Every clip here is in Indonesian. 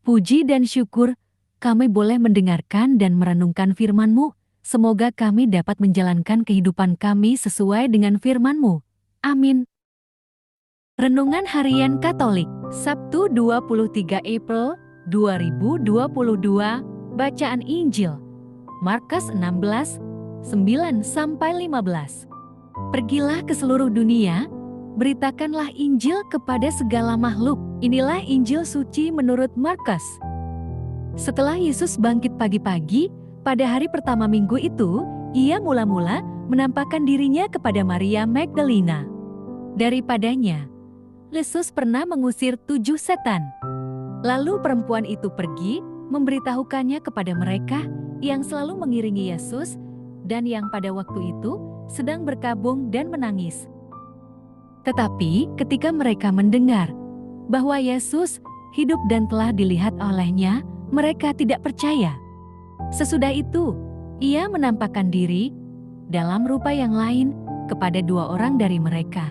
Puji dan syukur, kami boleh mendengarkan dan merenungkan firman-Mu. Semoga kami dapat menjalankan kehidupan kami sesuai dengan firman-Mu. Amin. Renungan Harian Katolik, Sabtu 23 April 2022, Bacaan Injil, Markus 16, 9-15. Pergilah ke seluruh dunia, beritakanlah Injil kepada segala makhluk. Inilah Injil suci menurut Markus. Setelah Yesus bangkit pagi-pagi, pada hari pertama minggu itu, ia mula-mula menampakkan dirinya kepada Maria Magdalena. Daripadanya, Yesus pernah mengusir 7 setan. Lalu perempuan itu pergi, memberitahukannya kepada mereka yang selalu mengiringi Yesus dan yang pada waktu itu sedang berkabung dan menangis. Tetapi ketika mereka mendengar bahwa Yesus hidup dan telah dilihat olehnya, mereka tidak percaya. Sesudah itu, ia menampakkan diri dalam rupa yang lain kepada 2 orang dari mereka,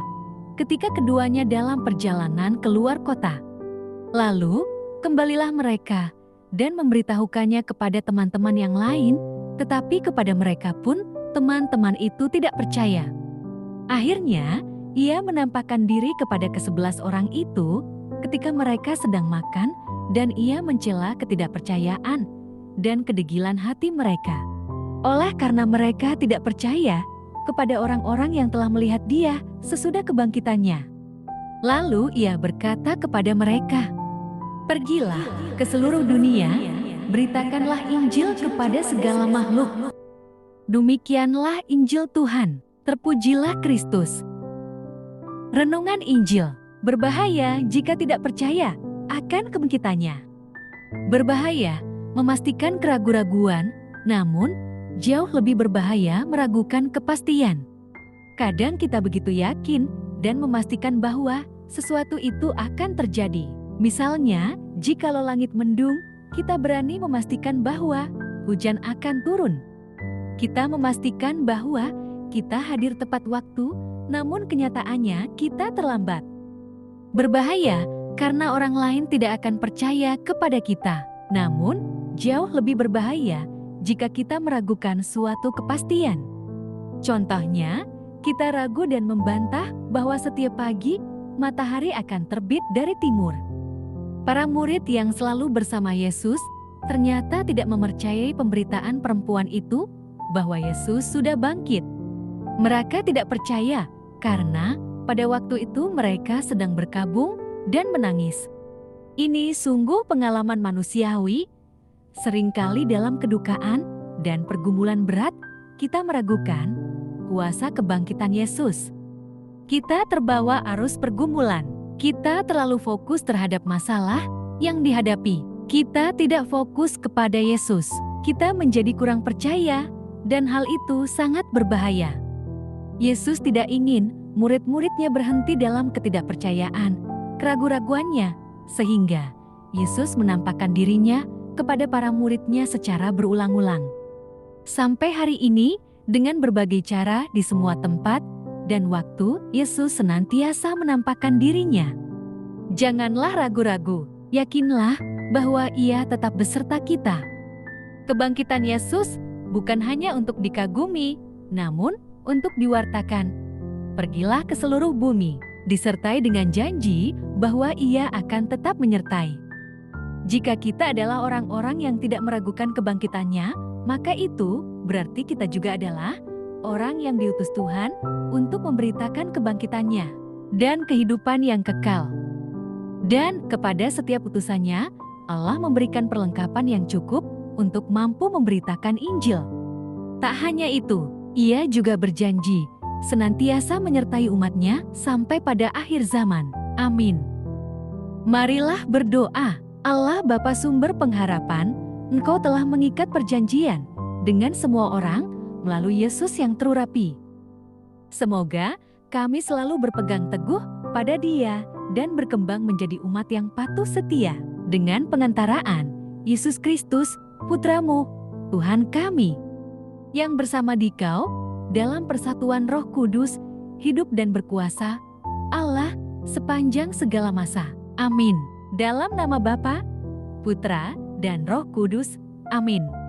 ketika keduanya dalam perjalanan keluar kota. Lalu, kembalilah mereka dan memberitahukannya kepada teman-teman yang lain, tetapi kepada mereka pun teman-teman itu tidak percaya. Akhirnya, ia menampakkan diri kepada ke-11 orang itu ketika mereka sedang makan, dan ia mencela ketidakpercayaan dan kedegilan hati mereka. Oleh karena mereka tidak percaya kepada orang-orang yang telah melihat dia sesudah kebangkitannya. Lalu ia berkata kepada mereka, "Pergilah ke seluruh dunia, beritakanlah Injil kepada segala makhluk." Demikianlah Injil Tuhan, terpujilah Kristus. Renungan Injil. Berbahaya jika tidak percaya akan kebangkitannya. Berbahaya memastikan keraguan-raguan, namun jauh lebih berbahaya meragukan kepastian. Kadang kita begitu yakin dan memastikan bahwa sesuatu itu akan terjadi. Misalnya, jikalau langit mendung, kita berani memastikan bahwa hujan akan turun. Kita memastikan bahwa kita hadir tepat waktu, namun kenyataannya kita terlambat. Berbahaya karena orang lain tidak akan percaya kepada kita. Namun, jauh lebih berbahaya jika kita meragukan suatu kepastian. Contohnya, kita ragu dan membantah bahwa setiap pagi matahari akan terbit dari timur. Para murid yang selalu bersama Yesus ternyata tidak mempercayai pemberitaan perempuan itu bahwa Yesus sudah bangkit. Mereka tidak percaya karena pada waktu itu mereka sedang berkabung dan menangis. Ini sungguh pengalaman manusiawi. Seringkali dalam kedukaan dan pergumulan berat, kita meragukan kuasa kebangkitan Yesus. Kita terbawa arus pergumulan. Kita terlalu fokus terhadap masalah yang dihadapi. Kita tidak fokus kepada Yesus. Kita menjadi kurang percaya, dan hal itu sangat berbahaya. Yesus tidak ingin murid-muridnya berhenti dalam ketidakpercayaan, keraguan-raguannya, sehingga Yesus menampakkan dirinya kepada para muridnya secara berulang-ulang. Sampai hari ini, dengan berbagai cara di semua tempat dan waktu, Yesus senantiasa menampakkan dirinya. Janganlah ragu-ragu, yakinlah bahwa Ia tetap beserta kita. Kebangkitan Yesus bukan hanya untuk dikagumi, namun untuk diwartakan. Pergilah ke seluruh bumi, disertai dengan janji bahwa Ia akan tetap menyertai. Jika kita adalah orang-orang yang tidak meragukan kebangkitannya, maka itu berarti kita juga adalah orang yang diutus Tuhan untuk memberitakan kebangkitannya dan kehidupan yang kekal. Dan kepada setiap utusannya, Allah memberikan perlengkapan yang cukup untuk mampu memberitakan Injil. Tak hanya itu, Ia juga berjanji senantiasa menyertai umatnya sampai pada akhir zaman. Amin. Marilah berdoa. Allah Bapa sumber pengharapan, Engkau telah mengikat perjanjian dengan semua orang melalui Yesus yang terurapi. Semoga kami selalu berpegang teguh pada Dia dan berkembang menjadi umat yang patuh setia dengan pengantaraan Yesus Kristus, Putra-Mu, Tuhan kami, yang bersama Dikau dalam persatuan Roh Kudus, hidup dan berkuasa, Allah sepanjang segala masa. Amin. Dalam nama Bapa Putra, dan Roh Kudus. Amin.